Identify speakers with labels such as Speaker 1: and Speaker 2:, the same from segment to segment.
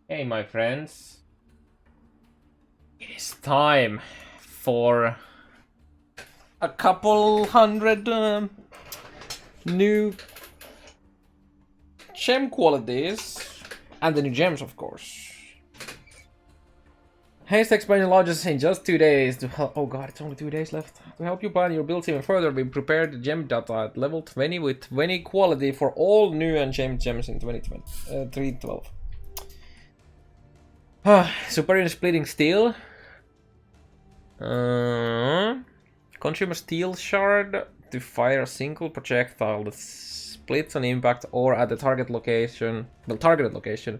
Speaker 1: Hey, my friends. It is time for a couple hundred new gem qualities. And the new gems, of course. Haste expansion launches in just 2 days to help. Oh god, it's only 2 days left. To help you plan your builds even further, we prepared the gem data at level 20 with 20 quality for all new and gem gems in 2020. 3.12. Superior splitting steel. Consume a steel shard to fire a single projectile that splits on impact or at the target location, targeted location,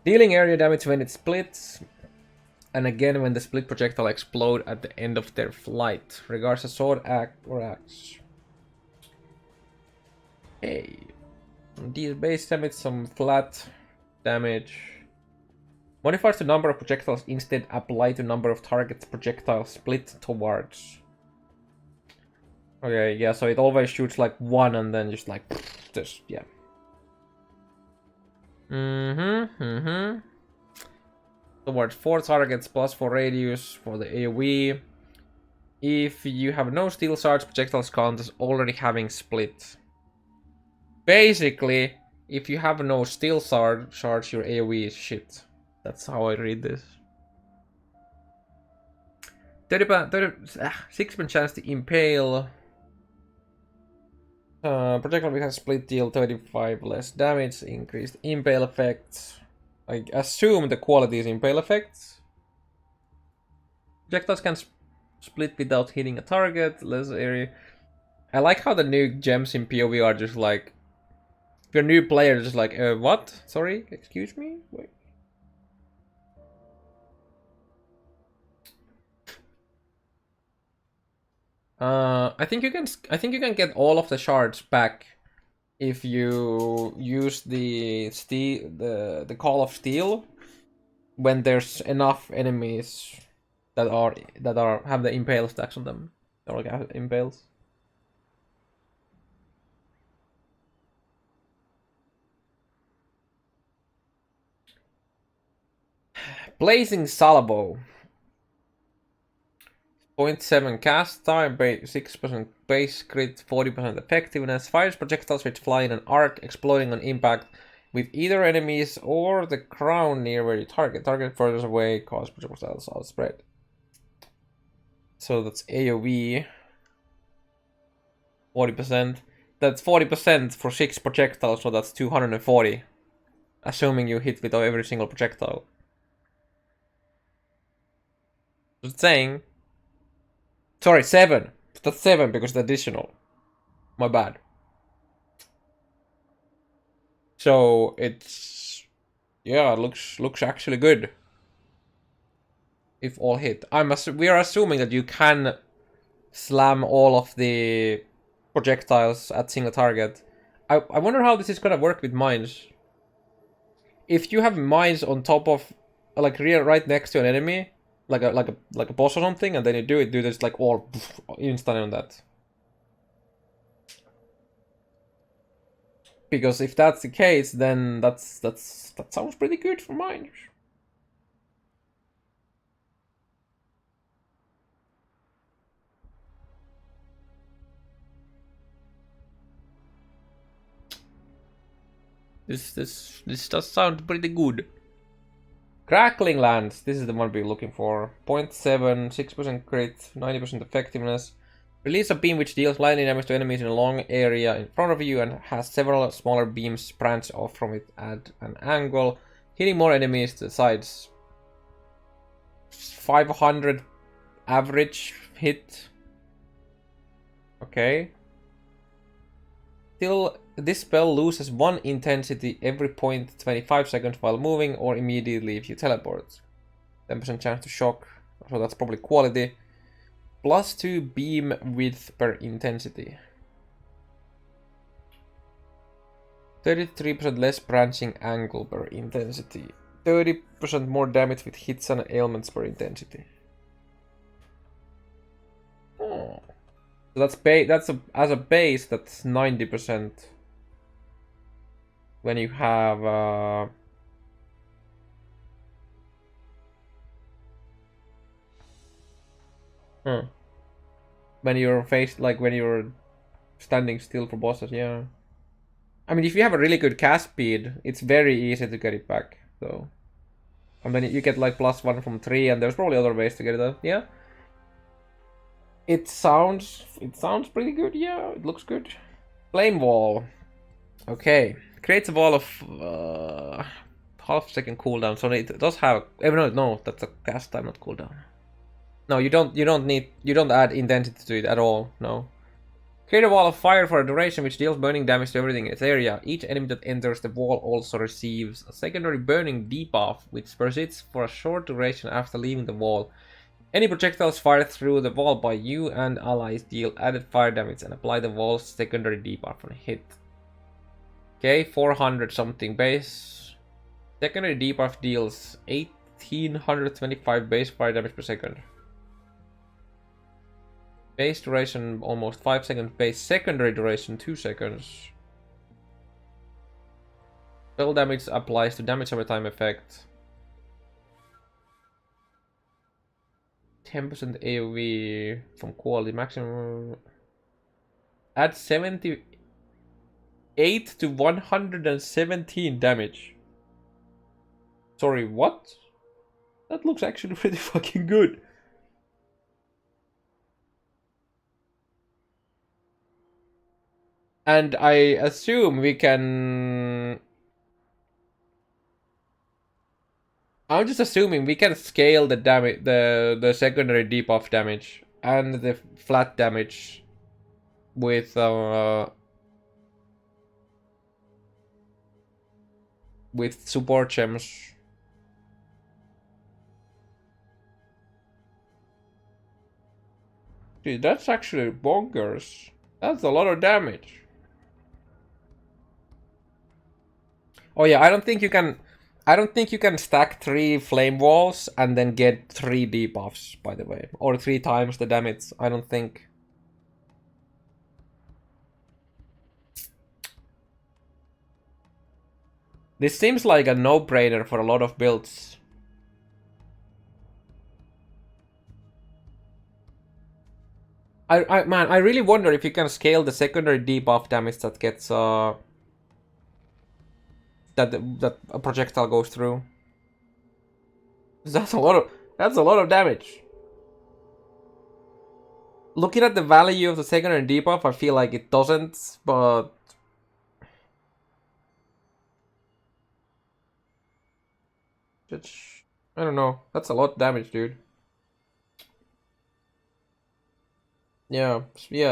Speaker 1: dealing area damage when it splits, and again when the split projectile explode at the end of their flight, regardless of sword, axe, or axe. Hey, these base damage, some flat damage. Modifiers the number of projectiles instead apply to number of targets projectiles split towards. Okay, yeah, so it always shoots like one and then just like this, yeah. Towards 4 targets plus 4 radius for the AoE. If you have no steel shards, projectiles count as already having split. Basically, if you have no steel shards, your AoE is shit. That's how I read this. 6% chance to impale. Projectile with a split deal 35 less damage, increased impale effects. I assume the quality is impale effects. Projectiles can split without hitting a target, less area. I like how the new gems in POE are just like, if you're a new player, just like, what? Sorry, excuse me? Wait. I think you can get all of the shards back if you use the call of steel when there's enough enemies that have the impale stacks on them. Or like have impales. Blazing Salvo. 0.7 cast time, 6% base crit, 40% effectiveness. Fires projectiles which fly in an arc, exploding on impact with either enemies or the crown near where you target. Target further away, cause projectiles outspread. So that's AoE. 40%. That's 40% for 6 projectiles, so that's 240. Assuming you hit with every single projectile. Just saying. Sorry, 7. That's 7 because it's additional. My bad. So it's, yeah, it looks actually good. If all hit, we are assuming that you can slam all of the projectiles at single target. I wonder how this is gonna work with mines. If you have mines on top of, like, right next to an enemy, like a boss or something, and then you do this like all instant on that. Because if that's the case, then that sounds pretty good for mine. This does sound pretty good. Crackling lands. This is the one we're looking for. 0.7, 6% crit, 90% effectiveness. Release a beam which deals lightning damage to enemies in a long area in front of you and has several smaller beams branch off from it at an angle, hitting more enemies to the sides. 500 average hit. Okay. Still, this spell loses 1 intensity every 0.25 seconds while moving or immediately if you teleport. 10% chance to shock, so that's probably quality. Plus 2 beam width per intensity. 33% less branching angle per intensity. 30% more damage with hits and ailments per intensity. Oh. So that's as a base, that's 90%. When you have Huh. When you're faced, like when you're standing still for bosses, yeah. I mean, if you have a really good cast speed, it's very easy to get it back, so. And then you get like +1 from 3, and there's probably other ways to get it up, yeah. It sounds pretty good, yeah, it looks good. Flame wall. Okay. Creates a wall of half-second cooldown, so it does have no, that's a cast time, not cooldown. No, you don't add intensity to it at all, no. Create a wall of fire for a duration which deals burning damage to everything in its area. Each enemy that enters the wall also receives a secondary burning debuff which persists for a short duration after leaving the wall. Any projectiles fired through the wall by you and allies deal added fire damage and apply the wall's secondary debuff on hit. Okay, 400 something base. Secondary debuff deals 1825 base fire damage per second. Base duration almost 5 seconds. Base secondary duration 2 seconds. Spell damage applies to damage over time effect. 10% AoE from quality maximum. Add 78 to 117 damage. Sorry, what? That looks actually pretty fucking good. And I assume we can... I'm just assuming we can scale the damage, the secondary debuff damage and the flat damage with support gems. Dude, that's actually bonkers. That's a lot of damage. Oh yeah, I don't think you can stack 3 flame walls and then get 3 debuffs, by the way. Or 3 times the damage. I don't think. This seems like a no-brainer for a lot of builds. Man, I really wonder if you can scale the secondary debuff damage that gets that a projectile goes through. That's a lot of damage. Looking at the value of the secondary debuff, I feel like it doesn't, but I don't know. That's a lot of damage, dude. Yeah,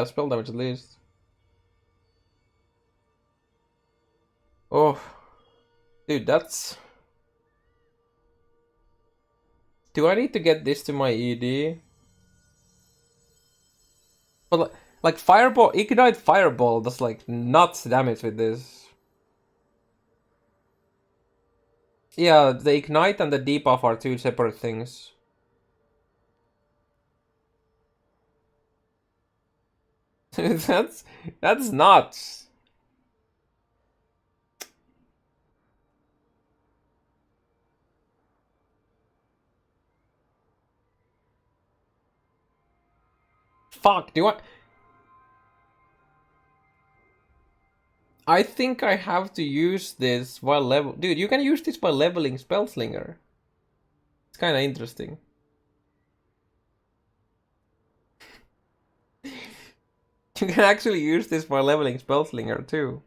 Speaker 1: spell damage at least. Oh, dude, that's... Do I need to get this to my ED? But like Fireball, Ignite Fireball does like nuts damage with this. Yeah, the Ignite and the debuff are 2 separate things. that's nuts. Fuck, I think I have to use this while level... Dude, you can use this by leveling Spellslinger. It's kind of interesting. You can actually use this by leveling Spellslinger too.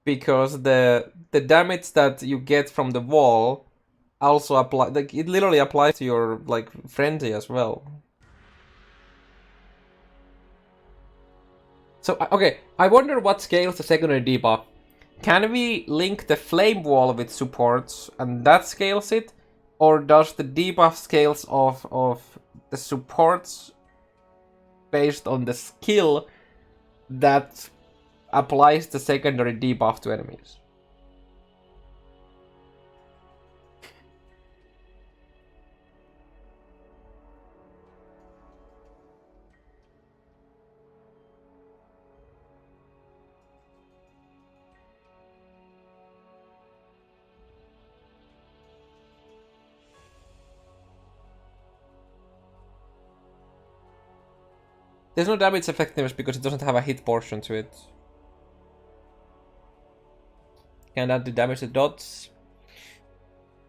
Speaker 1: Because the damage that you get from the wall also apply, like it literally applies to your like frenzy as well. So okay, I wonder what scales the secondary debuff. Can we link the flame wall with supports and that scales it, or does the debuff scales of the supports based on the skill that applies the secondary debuff to enemies? There's no damage effectiveness because it doesn't have a hit portion to it. Can add the damage to dots.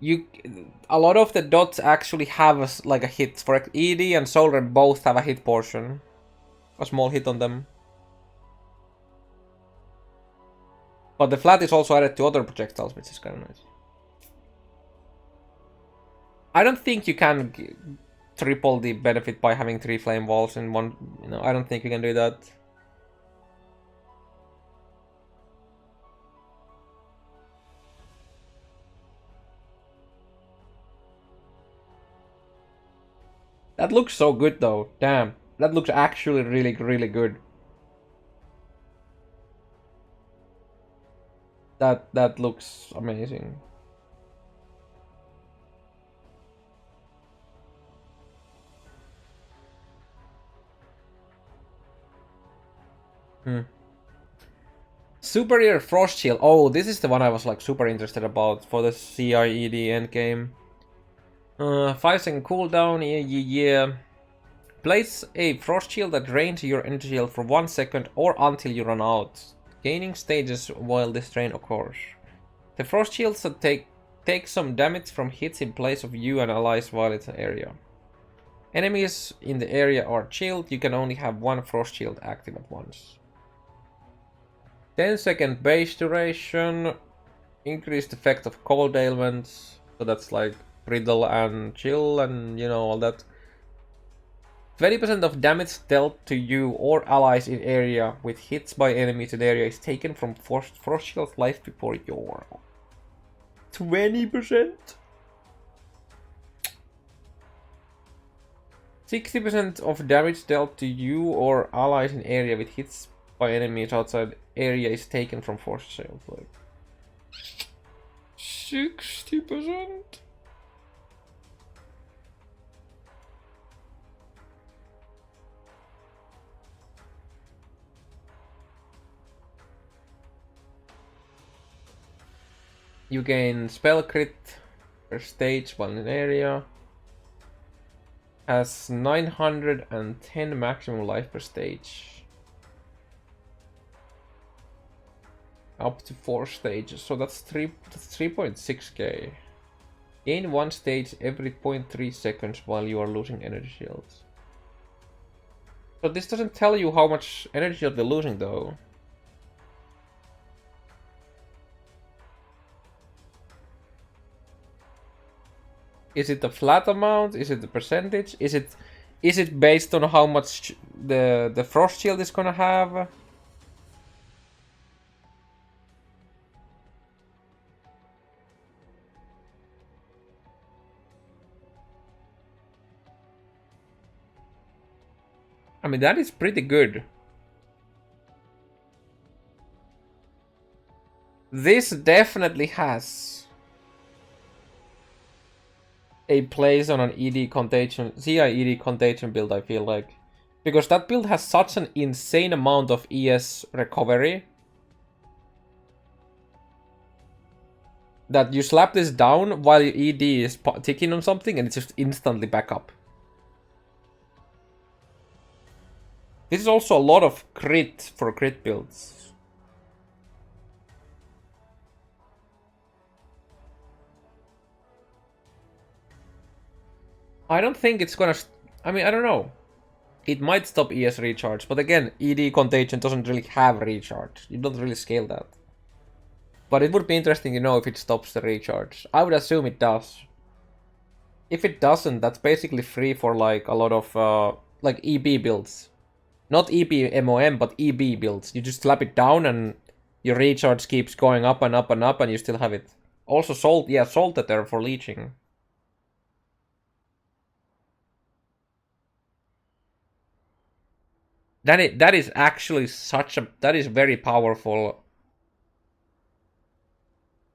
Speaker 1: A lot of the dots actually have like a hit. For ED and Solar both have a hit portion. A small hit on them. But the flat is also added to other projectiles, which is kind of nice. I don't think you can triple the benefit by having 3 flame walls in one. You know, I don't think you can do that. That looks so good though. Damn. That looks actually really, really good. That looks amazing. Superior Frost Shield. Oh, this is the one I was like super interested about for the CIED endgame. 5-second cooldown, yeah. Place a Frost Shield that drains your energy shield for 1 second or until you run out, gaining stages while this drain occurs. The Frost Shields take some damage from hits in place of you and allies while it's an area. Enemies in the area are chilled, you can only have 1 Frost Shield active at once. 10-second base duration, increased effect of cold ailments, so that's like brittle and chill and you know all that. 20% of damage dealt to you or allies in area with hits by enemies in area is taken from Frost Shield's life before your 20%? 60% of damage dealt to you or allies in area with hits by enemies outside area is taken from Frost Shield. Like 60%? You gain spell crit per stage while in area. Has 910 maximum life per stage. Up to 4 stages, so that's 3.6k. Gain 1 stage every 0.3 seconds while you are losing energy shields. So this doesn't tell you how much energy shield you're losing though. Is it the flat amount? Is it the percentage? Is it based on how much the frost shield is gonna have? I mean, that is pretty good. This definitely has a place on an ED contagion, CI ED contagion build, I feel like. Because that build has such an insane amount of ES recovery that you slap this down while your ED is ticking on something and it's just instantly back up. This is also a lot of crit for crit builds. I don't think it's gonna... I mean, I don't know. It might stop ES recharge, but again, ED Contagion doesn't really have recharge. You don't really scale that. But it would be interesting to know if it stops the recharge. I would assume it does. If it doesn't, that's basically free for like a lot of like EB builds. Not EB MOM, but EB builds. You just slap it down and your recharge keeps going up and up and up and you still have it. Also Salt, yeah, Salted there for leeching. That is actually such a... That is very powerful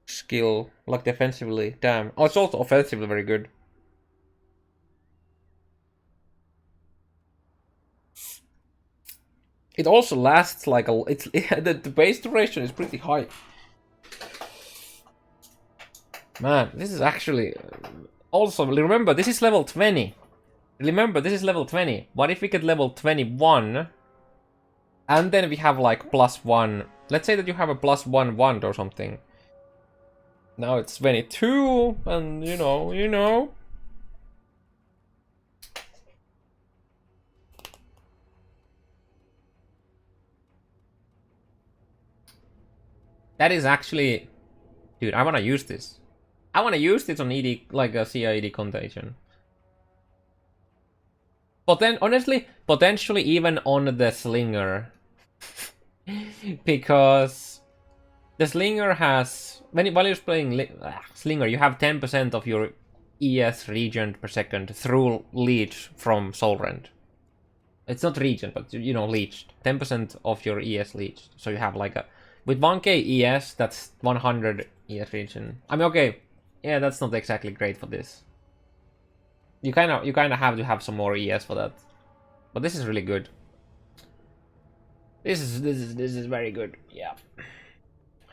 Speaker 1: skill, like defensively. Damn. Oh, it's also offensively very good. It also lasts like a... The base duration is pretty high. Man, this is actually... Also, remember, this is level 20. Remember, this is level 20. What if we get level 21, and then we have like +1. Let's say that you have a +1 wand or something. Now it's 22, and you know. That is actually... Dude, I want to use this. I want to use this on ED, like a CIED contagion. But then, honestly, potentially even on the Slinger. Because the Slinger has... while you're playing Slinger, you have 10% of your ES regen per second through leech from Soul Rend. It's not regen, but you know, leeched. 10% of your ES leeched. So you have like a... With 1k ES, that's 100 ES regen. I mean, okay, yeah, that's not exactly great for this. You kind of have to have some more ES for that. But this is really good. This is very good. Yeah.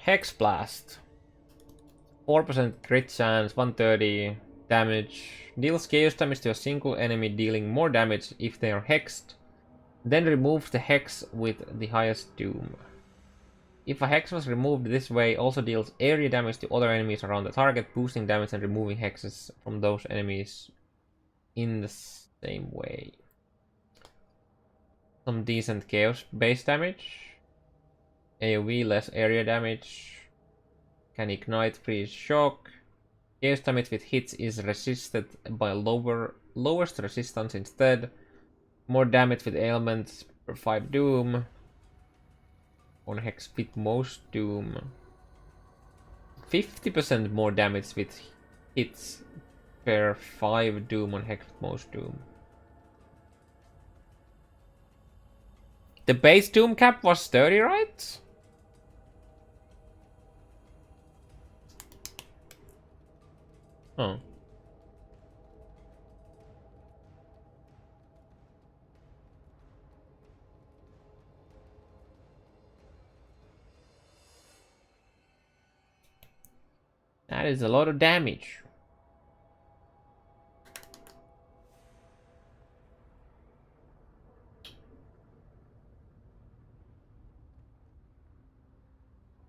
Speaker 1: Hexblast. 4% crit chance, 130 damage. Deals chaos damage to a single enemy, dealing more damage if they are hexed. Then remove the hex with the highest doom. If a hex was removed this way, also deals area damage to other enemies around the target, boosting damage and removing hexes from those enemies in the same way. Some decent chaos base damage. AoE, less area damage. Can ignite, freeze, shock. Chaos damage with hits is resisted by lowest resistance instead. More damage with ailments per 5 doom. On hex with most doom. 50% more damage with hits per 5 doom on hex with most doom. The base doom cap was 30, right? Oh. That is a lot of damage.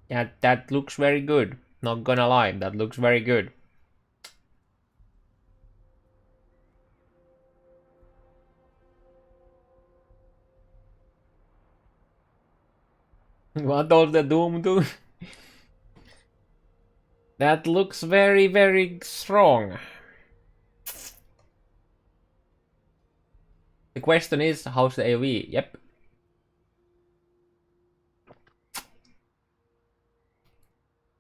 Speaker 1: Yeah, that looks very good. Not gonna lie, that looks very good. What does the doom do? That looks very, very strong. The question is, how's the AoE? Yep.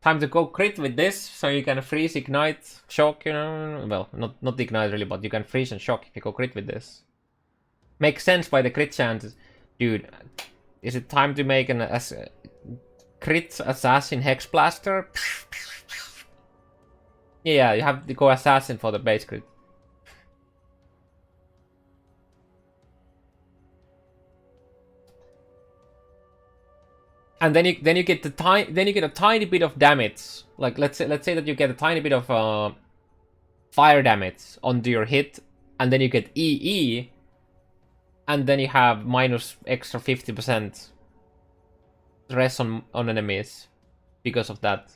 Speaker 1: Time to go crit with this, so you can freeze, ignite, shock, you know. Well, not ignite really, but you can freeze and shock if you go crit with this. Makes sense by the crit chances. Dude, is it time to make an crit assassin Hexblaster? Yeah, you have to go assassin for the base crit. And then you get a tiny bit of damage. Like let's say that you get a tiny bit of fire damage onto your hit, and then you get EE, and then you have minus extra 50% rest on enemies because of that.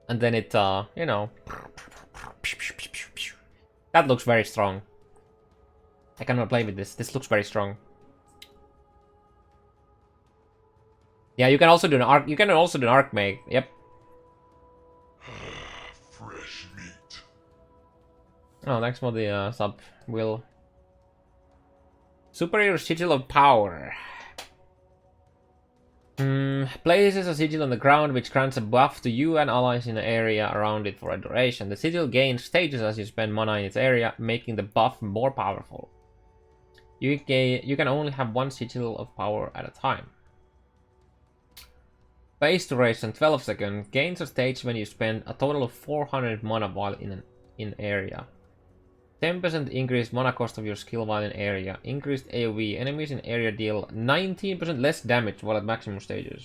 Speaker 1: And then it you know, that looks very strong. I cannot play with this. This looks very strong. Yeah, you can also do an arc. You can also do an arc make. Yep.
Speaker 2: Fresh meat.
Speaker 1: Oh, thanks for the sub, Will. Superior Sigil of Power. Places a sigil on the ground which grants a buff to you and allies in the area around it for a duration. The sigil gains stages as you spend mana in its area, making the buff more powerful. You can only have one Sigil of Power at a time. Base duration 12 seconds. Gains a stage when you spend a total of 400 mana while in area. 10% increased mana cost of your skill while in area. Increased AoE. Enemies in area deal 19% less damage while at maximum stages.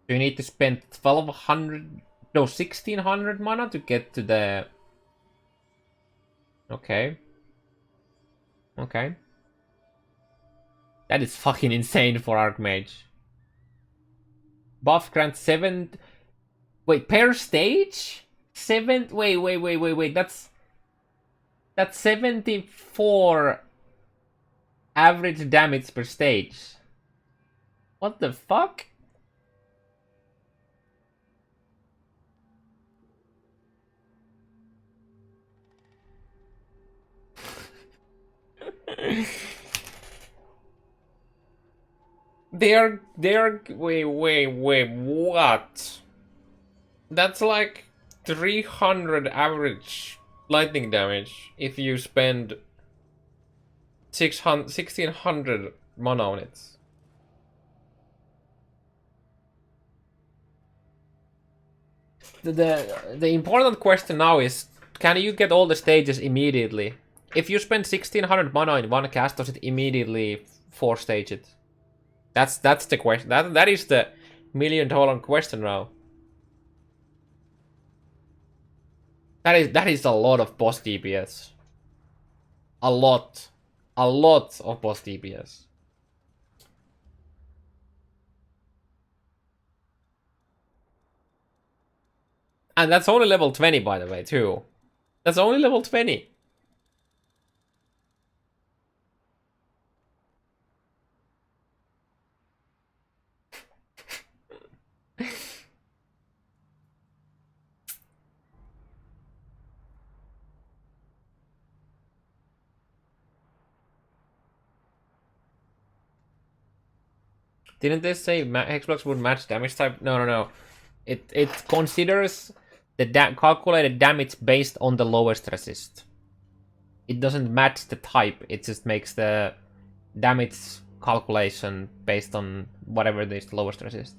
Speaker 1: So you need to spend 1600 mana to get to the Okay. Okay. That is fucking insane for Archmage. Buff grants 7... Wait, per stage? 7... Wait. That's 74 average damage per stage. What the fuck? They're wait, what? That's like 300 average lightning damage if you spend 1600 mana on it. The important question now is, can you get all the stages immediately? If you spend 1600 mana in one cast, does it immediately 4-stage it? That's the question. That is the $1,000,000 question now. That is a lot of boss DPS. A lot of boss DPS. And that's only level 20, by the way, too. That's only level 20. Didn't they say Hexblast would match damage type? No. It considers the calculated damage based on the lowest resist. It doesn't match the type. It just makes the damage calculation based on whatever is the lowest resist.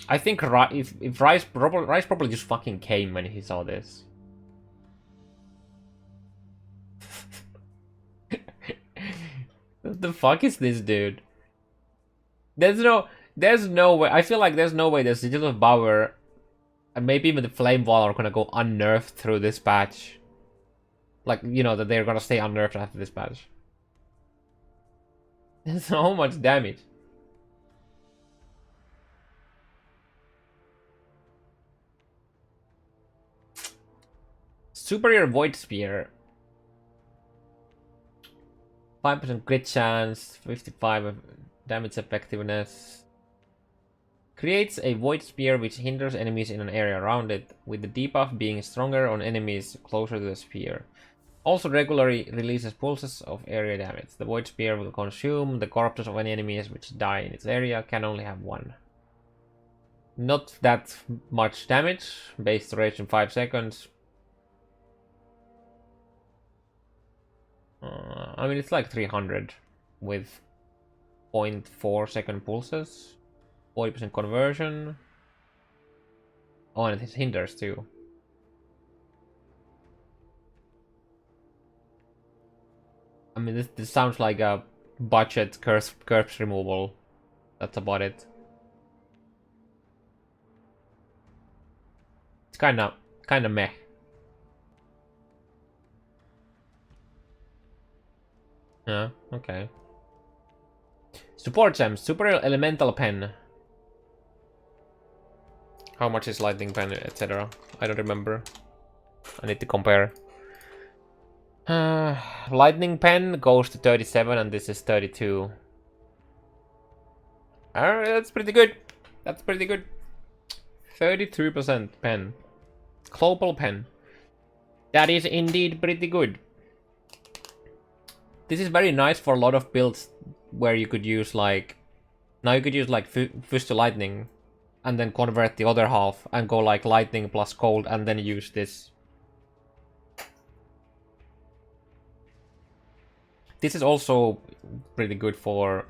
Speaker 1: I think if Rice probably just fucking came when he saw this. What the fuck is this, dude? There's no way. I feel like there's no way the Sigil of Power and maybe even the Flame Wall are gonna go unnerfed through this patch. Like, you know, that they're gonna stay unnerfed after this patch. There's so much damage. Superior Void Spear. 5% crit chance, 55 damage effectiveness. Creates a Void Spear which hinders enemies in an area around it, with the debuff being stronger on enemies closer to the spear. Also regularly releases pulses of area damage. The Void Spear will consume the corpses of any enemies which die in its area, can only have one. Not that much damage, base duration 5 seconds. I mean, it's like 300 with 0.4 second pulses, 40% conversion. Oh, and it hinders too. I mean, this sounds like a budget curse removal. That's about it. It's kind of meh. Yeah, okay. Support gems, Super Elemental Pen. How much is Lightning Pen, etc.? I don't remember. I need to compare. Lightning Pen goes to 37 and this is 32. That's pretty good. That's pretty good. 33% pen. Global pen. That is indeed pretty good. This is very nice for a lot of builds where you could use like... Now you could use like Fist to Lightning and then convert the other half and go like Lightning plus Cold and then use this. This is also pretty good for,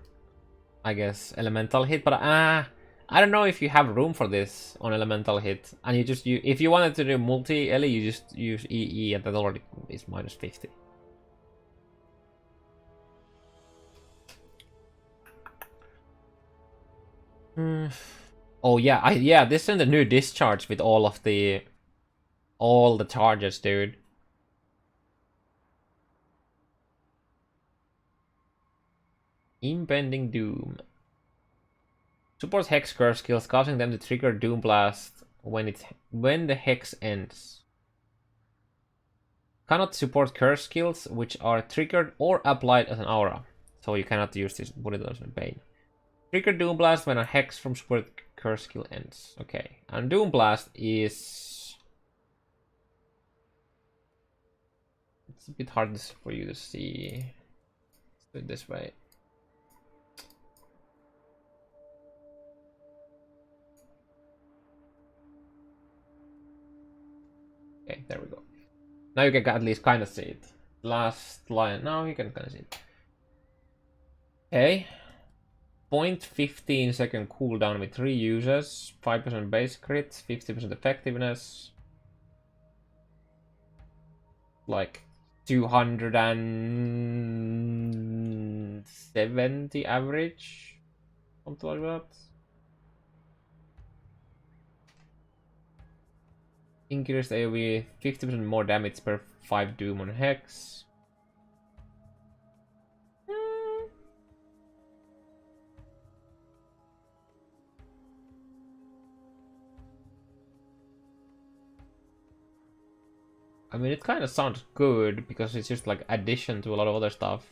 Speaker 1: I guess, Elemental Hit, but I don't know if you have room for this on Elemental Hit. And you just, if you wanted to do multi-Ele, you just use EE and that already is minus 50. Oh yeah, yeah, this is the new discharge with all the charges, dude. Impending Doom. Supports Hex curse skills, causing them to trigger Doom Blast when the Hex ends. Cannot support curse skills which are triggered or applied as an aura. So you cannot use this bullet as a bane. Trigger Doom Blast when a Hex from support curse skill ends. Okay. And Doom Blast is... It's a bit hard for you to see. Let's do it this way. Okay, there we go. Now you can at least kind of see it. Last line. Now you can kind of see it. Okay. 0.15 second cooldown with 3 uses. 5% base crit. 50% effectiveness. Like 270 average. Something like that. Increased AoE, 50% more damage per 5 Doom on Hex. I mean, it kind of sounds good because it's just like addition to a lot of other stuff.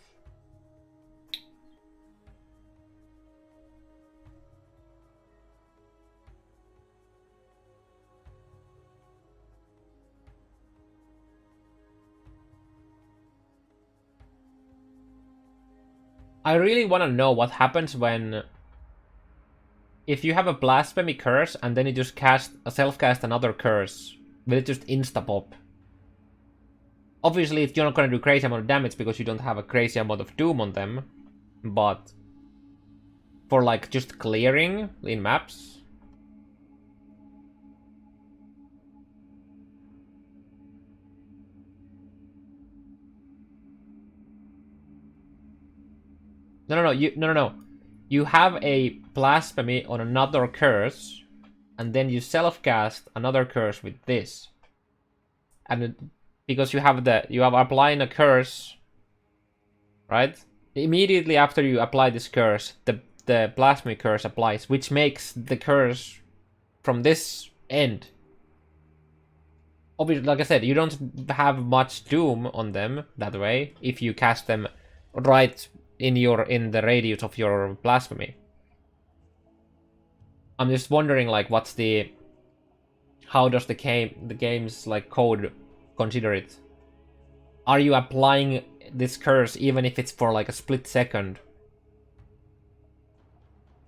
Speaker 1: I really want to know what happens when... If you have a Blasphemy curse and then you just self-cast another curse, will it just insta-pop? Obviously, you're not going to do crazy amount of damage because you don't have a crazy amount of Doom on them, but for like just clearing in maps... No. You have a Blasphemy on another curse, and then you self-cast another curse with this. And because you have applying a curse, right? Immediately after you apply this curse, the Blasphemy curse applies, which makes the curse from this end. Obviously, like I said, you don't have much Doom on them that way if you cast them right in the radius of your Blasphemy. I'm just wondering, like, how does the game's like code consider it? Are you applying this curse even if it's for like a split second?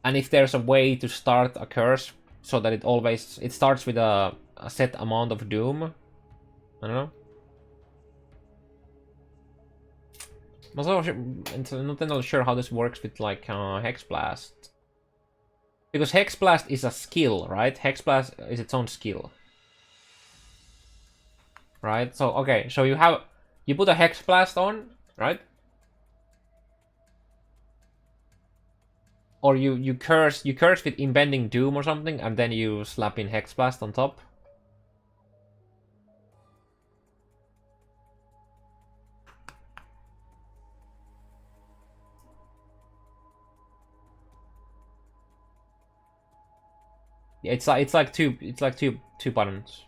Speaker 1: And if there's a way to start a curse so that it starts with a set amount of Doom, I don't know. I'm not entirely sure how this works with like Hexblast. Because Hexblast is a skill, right? Hexblast is its own skill. Right? So, okay, so you put a Hexblast on, right? Or you curse with Impending Doom or something, and then you slap in Hexblast on top. Yeah, it's like two buttons.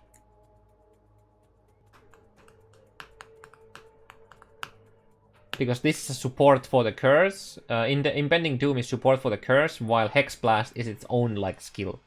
Speaker 1: Because this is a support for the curse. In the Impending Doom is support for the curse, while Hexblast is its own like skill.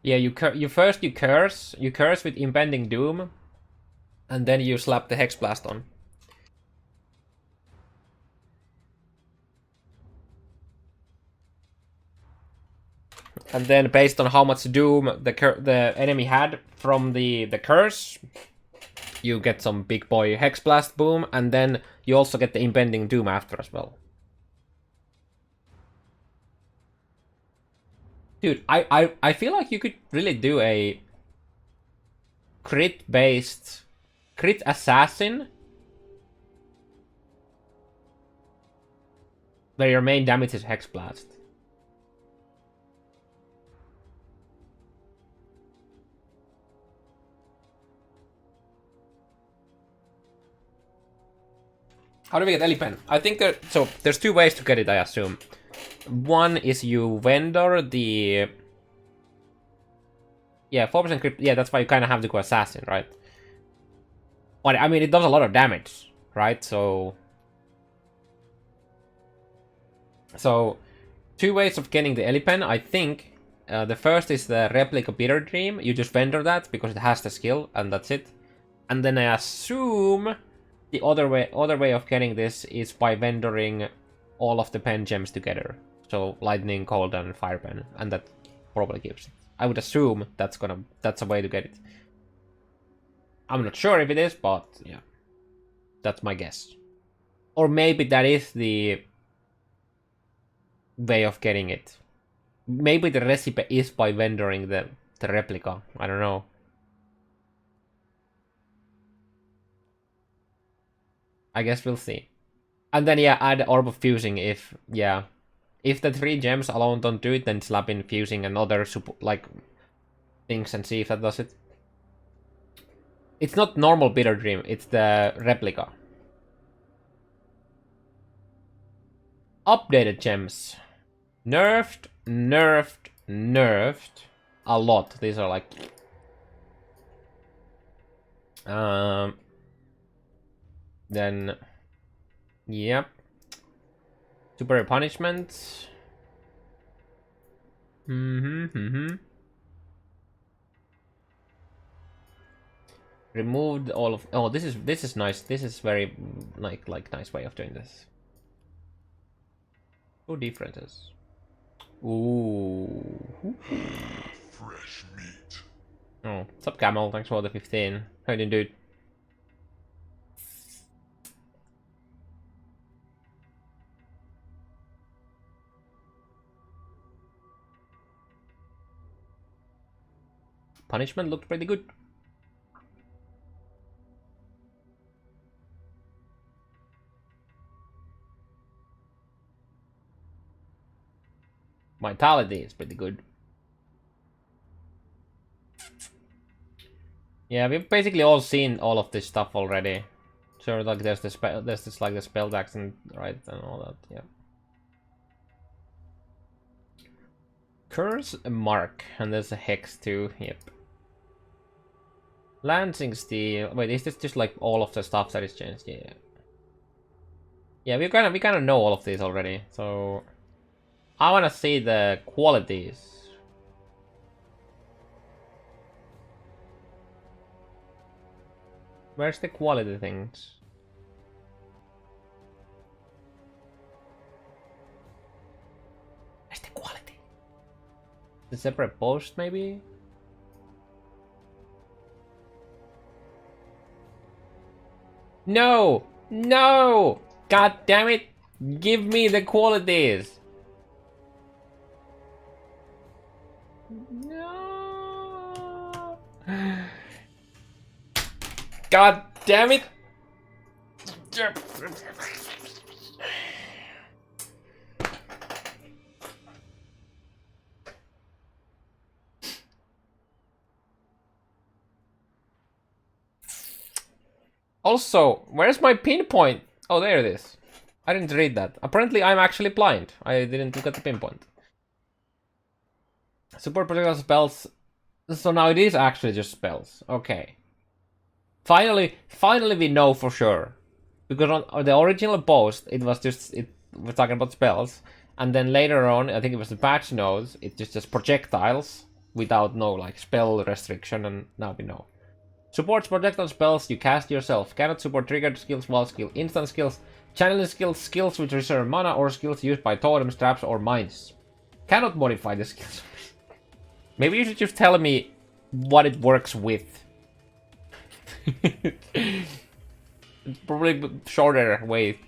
Speaker 1: Yeah, you curse with Impending Doom, and then you slap the Hexblast on. And then based on how much doom the enemy had from the curse, you get some big boy Hexblast boom, and then you also get the Impending doom after as well. Dude, I feel like you could really do a crit assassin where your main damage is Hexblast. How do we get Elipen? I think there's two ways to get it, I assume. One is you vendor the... Yeah, 4% crit. Yeah, that's why you kind of have to go assassin, right? But I mean, it does a lot of damage, right? So two ways of getting the Elipen, I think. The first is the Replica Bitter Dream. You just vendor that because it has the skill, and that's it. And then I assume the other way of getting this is by vendoring all of the pen gems together. So Lightning, Cold, and Fire Pen, and that probably gives it. I would assume that's a way to get it. I'm not sure if it is, but yeah, that's my guess. Or maybe that is the way of getting it. Maybe the recipe is by vendoring the replica. I don't know. I guess we'll see. And then yeah, add Orb of Fusing if the 3 gems alone don't do it, then slap in Fusing and other like things and see if that does it. It's not normal Bitter Dream, it's the replica. Updated gems. Nerfed a lot. These are like then yep. Super punishment. Removed all of... Oh, this is nice. This is very like nice way of doing this. Two differences. Ooh.
Speaker 2: Fresh meat.
Speaker 1: Oh, what's up, Camel? Thanks for the 15. How you doing, dude? Punishment looked pretty good. Vitality is pretty good. Yeah, we've basically all seen all of this stuff already. Sure, like there's this like the spell decks and right and all that. Yeah. Curse, a mark, and there's a hex too. Yep. Lancing Steel. Wait, is this just like all of the stuff that is changed? Yeah. Yeah, we kind of know all of these already. So I want to see the qualities. Where's the quality things? Where's the quality? The separate post, maybe? No! No! God damn it! Give me the qualities! No! God damn it! Also, where's my pinpoint? Oh, there it is. I didn't read that. Apparently, I'm actually blind. I didn't look at the pinpoint. Support projectile spells. So now it is actually just spells. Okay. Finally we know for sure. Because on the original post, it was just, we're talking about spells. And then later on, I think it was the patch notes, it just projectiles without no like spell restriction, and now we know. Supports projectile spells you cast yourself. Cannot support triggered skills, wall skill, instant skills, channeling skills, skills which reserve mana, or skills used by totems, traps, or mines. Cannot modify the skills. Maybe you should just tell me what it works with. Probably shorter way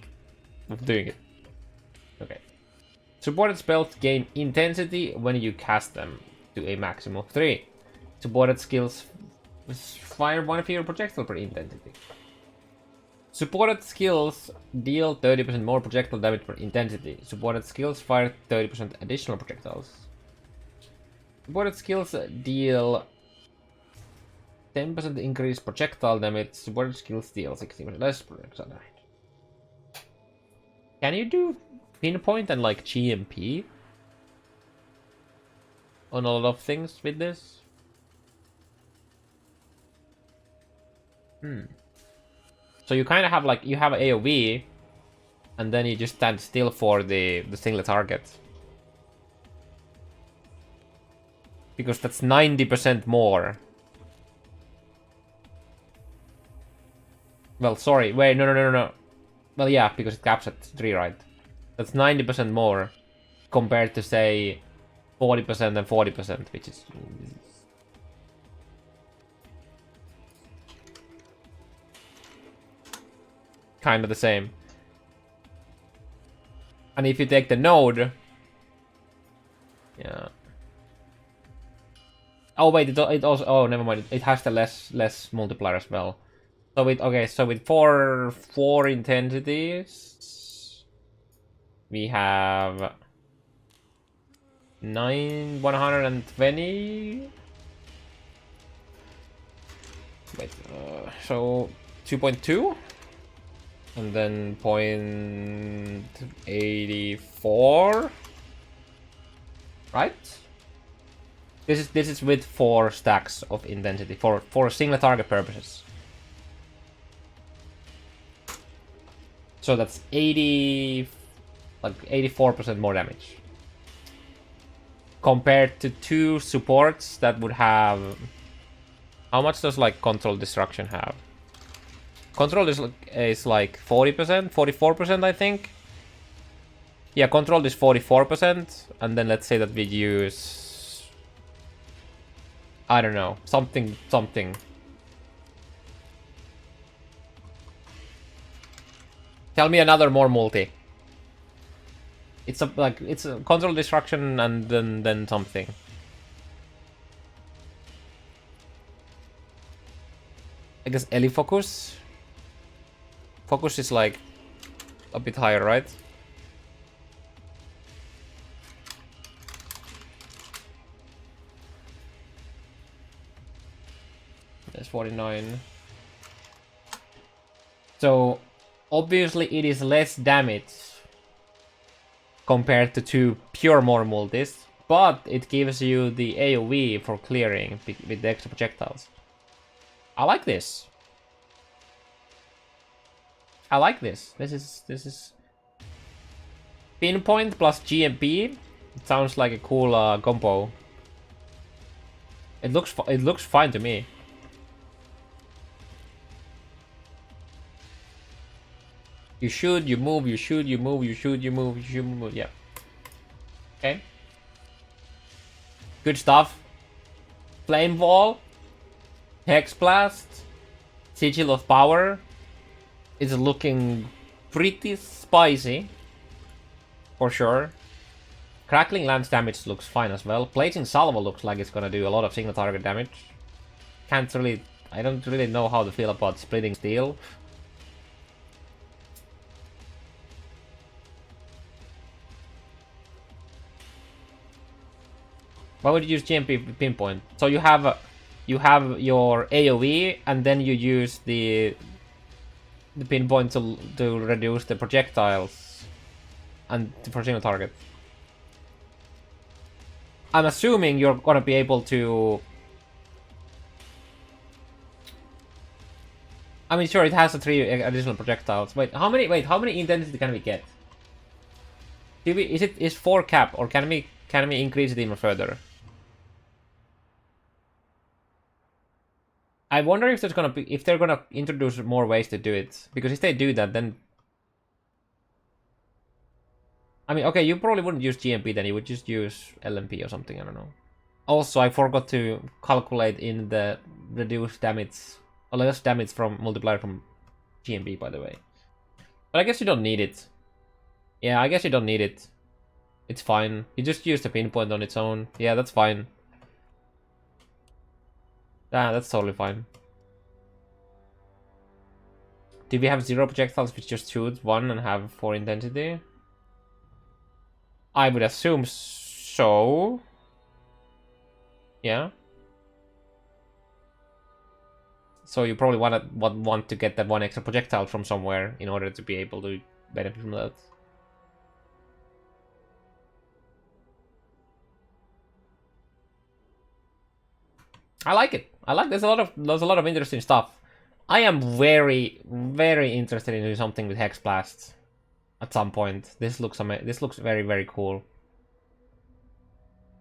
Speaker 1: of doing it. Okay. Supported spells gain intensity when you cast them to a maximum of 3. Supported skills fire 1 of your projectile per intensity. Supported skills deal 30% more projectile damage per intensity. Supported skills fire 30% additional projectiles. Supported skills deal 10% increased projectile damage. Supported skills deal 60% less projectile damage. Can you do Pinpoint and like GMP on a lot of things with this? So you kind of have like, you have AoE, and then you just stand still for the single target. Because that's 90% more. Well, sorry, wait, no. Well, yeah, because it caps at 3, right? That's 90% more compared to, say, 40% and 40%, which is... kind of the same. And if you take the node... yeah. Oh, wait, it also... oh, never mind. It has the less multiplier as well. So with... okay, so with four intensities... we have... 120... wait, so... 2.2? And then 0.84, right? This is with 4 stacks of intensity for single target purposes. So that's 84% more damage compared to 2 supports that would have. How much does like control destruction have? Control is like 40%, 44%, I think. Yeah, control is 44%, and then let's say that we use... I don't know, something. Tell me another more multi. It's a control destruction and then something. I guess Eli Focus. Focus is like a bit higher, right? There's 49. So obviously it is less damage compared to 2 pure more multis, but it gives you the AoE for clearing with the extra projectiles. I like this. I like this. This is Pinpoint plus GMP. It sounds like a cool combo. It looks fine to me. You shoot, you move, you shoot, you move, you shoot, you move, you shoot, you move. Yeah. Okay. Good stuff. Flame Wall. Hexblast. Sigil of Power. It's looking pretty spicy. For sure. Crackling lance damage looks fine as well. Blazing salvo looks like it's gonna do a lot of single target damage. I don't really know how to feel about splitting steel. Why would you use GMP Pinpoint? So you have your AoE, and then you use the Pinpoint to reduce the projectiles and for single target. I'm assuming you're gonna be able to. I mean, sure, it has the 3 additional projectiles. Wait, how many intensity can we get? Is 4 cap, or can we increase it even further? I wonder if they're gonna introduce more ways to do it, because if they do that, then I mean, okay, you probably wouldn't use GMP then, you would just use LMP or something, I don't know. Also, I forgot to calculate in the reduced damage, or less damage from multiplier from GMB, by the way. But I guess you don't need it. Yeah, I guess you don't need it. It's fine. You just use the pinpoint on its own. Yeah, that's fine. Yeah, that's totally fine. Do we have 0 projectiles which just shoot 1 and have 4 intensity? I would assume so. Yeah. So you probably want to get that 1 extra projectile from somewhere in order to be able to benefit from that. I like it. I like there's a lot of interesting stuff. I am very interested in doing something with Hexblast at some point. This looks very cool.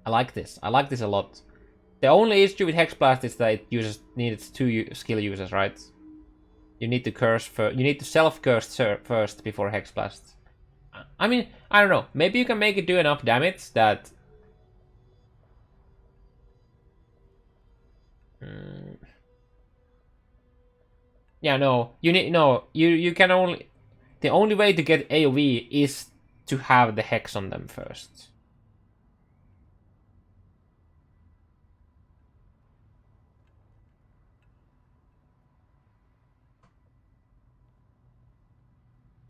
Speaker 1: I like this. I like this a lot. The only issue with Hexblast is that it needs 2 skill users, right? You need to curse first. You need to self-curse first before Hexblast. I mean, I don't know. Maybe you can make it do enough damage that. Yeah, no. You can only. The only way to get AoE is to have the hex on them first.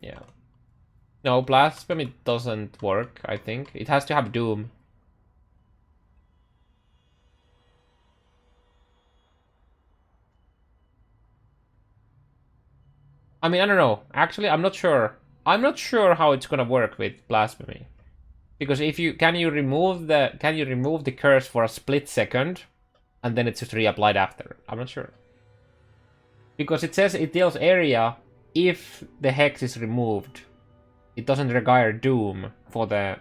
Speaker 1: Yeah. No, Blasphemy doesn't work, I think. It has to have Doom. I mean, I don't know. Actually, I'm not sure. I'm not sure how it's gonna work with Blasphemy. Because if you can you remove the curse for a split second and then it's just reapplied after? I'm not sure. Because it says it deals area if the hex is removed. It doesn't require Doom for the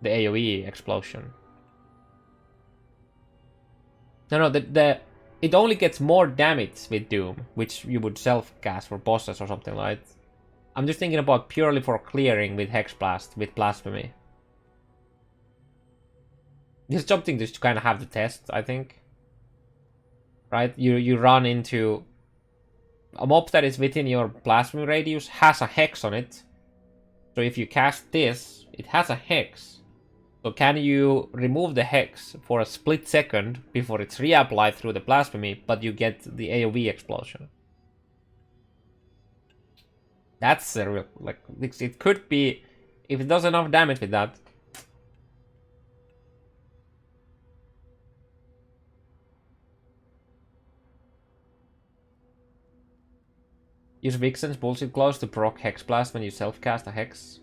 Speaker 1: AoE explosion. No, it only gets more damage with Doom, which you would self-cast for bosses or something like that. I'm just thinking about purely for clearing with Hexblast, with Blasphemy. This is something just to kind of have to test, I think. Right? You run into a mob that is within your Blasphemy radius, has a hex on it. So if you cast this, it has a hex. So can you remove the hex for a split second before it's reapplied through the Blasphemy, but you get the AoE explosion? That's a real, like, it could be, if it does enough damage with that. Use Vixen's Bullshit Clause to proc Hexblast when you self-cast a hex.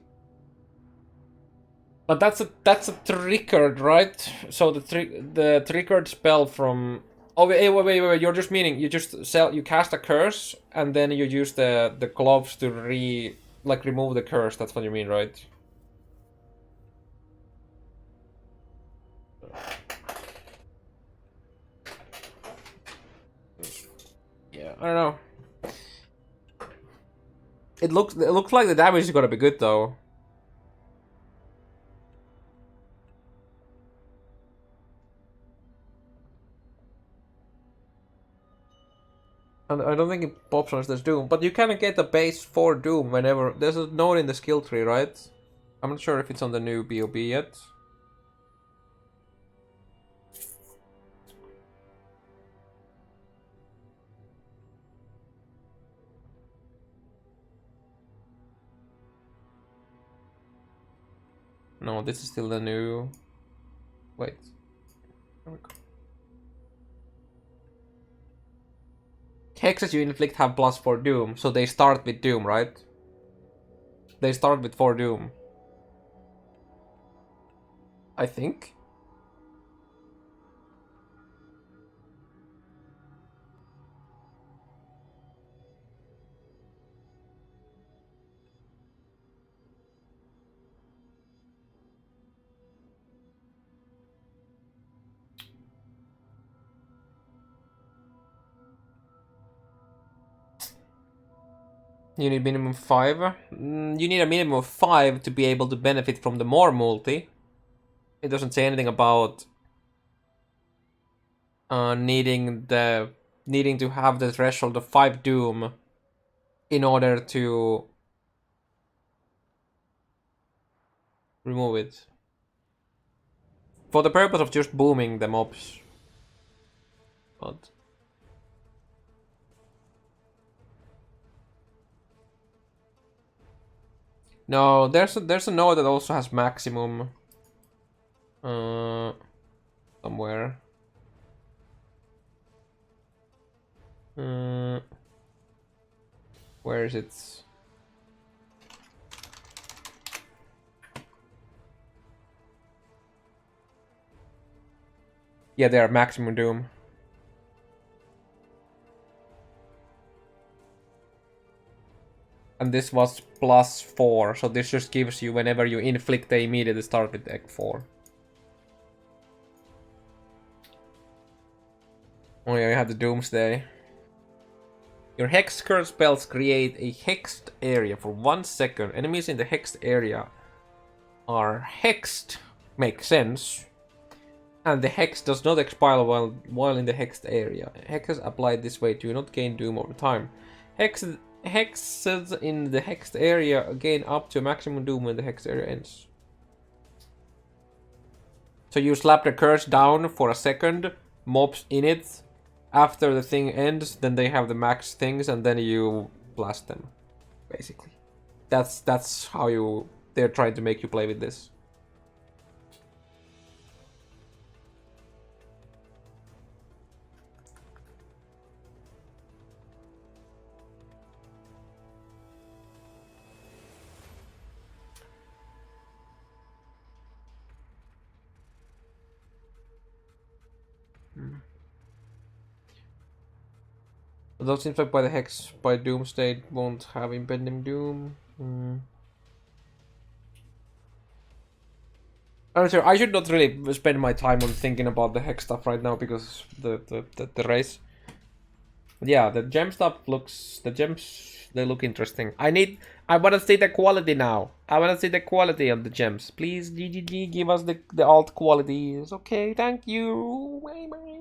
Speaker 1: But that's a triggered, right? So the triggered spell from. Oh wait! You're just meaning you cast a curse and then you use the gloves to remove the curse. That's what you mean, right? Yeah, I don't know. It looks like the damage is gonna be good though. And I don't think it pops unless there's Doom, but you can get a base for Doom whenever there's a node in the skill tree, right? I'm not sure if it's on the new BOB yet. No, this is still the new. Wait. Hexes you inflict have +4 Doom, so they start with Doom, right? They start with 4 Doom. I think. You need minimum 5. You need a minimum of 5 to be able to benefit from the more multi. It doesn't say anything about needing to have the threshold of 5 doom in order to remove it. For the purpose of just booming the mobs. But no, there's a node that also has maximum somewhere. Where is it? Yeah, they are maximum doom. And this was +4, so this just gives you whenever you inflict, they immediately start with Egg 4. Oh yeah, you have the Doomsday. Your Hex Curse spells create a hexed area for 1 second. Enemies in the hexed area are hexed. Makes sense. And the hex does not expire while in the hexed area. Hexes applied this way do not gain doom over time. Hexes in the hexed area gain up to maximum doom when the hexed area ends. So you slap the curse down for a second, mobs in it. After the thing ends, then they have the max things, and then you blast them. Basically, that's how they're trying to make you play with this. Although it seems like by the Hex, by Doomsday won't have Impending Doom. I'm not sure. I should not really spend my time on thinking about the Hex stuff right now because the race. But yeah, the gem stuff looks. The gems, they look interesting. I want to see the quality now. I want to see the quality of the gems. Please, GGG, give us the alt qualities. Okay, thank you. Bye bye.